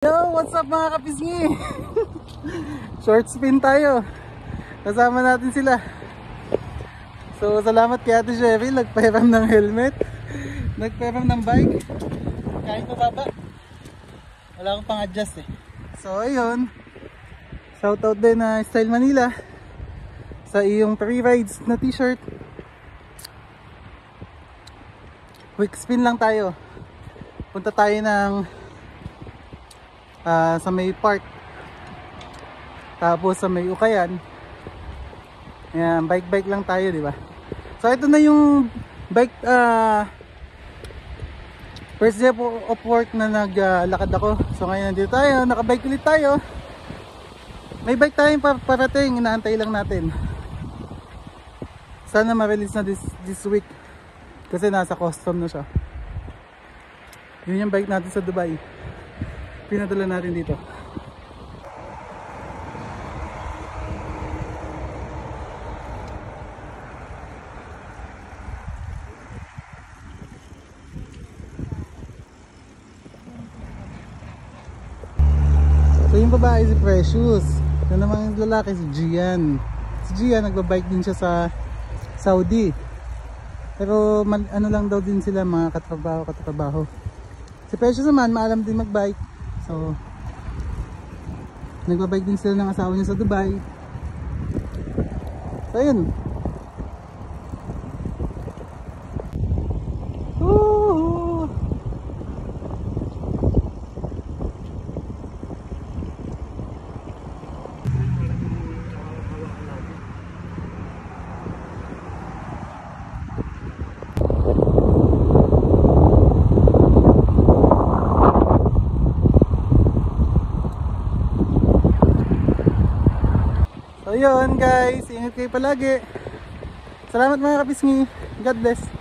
Yo, what's up mga kapisngi? Short spin tayo. Kasama natin sila. So salamat kay Ate Sherry, nagpahiram ng helmet, nagpahiram ng bike. Kahit mababa, wala akong pang adjust eh. So ayun, shoutout din na Style Manila sa iyong pre-rides na t-shirt. Quick spin lang tayo. Punta tayo ng sa may park, tapos sa may Ukayan. Ayan, bike lang tayo, di ba? So ito na yung bike, first day of work na naglakad ako. So ngayon nandito tayo, nakabike ulit tayo. May bike tayong parating, inaantay lang natin. Sana ma-release na this week, kasi nasa custom na siya. Yun yung bike natin sa Dubai, pinadala natin dito. So yung babae si Precious, yung naman yung lalaki si Gian. Si Gian nagbabike din siya sa Saudi, pero ano lang daw din sila, mga katrabaho. Si Precious naman maalam din magbike, so nagbabike din sila ng asawa niya sa Dubai. So yun. So yun guys, ingat kayo palagi. Salamat mga kapisngi. God bless.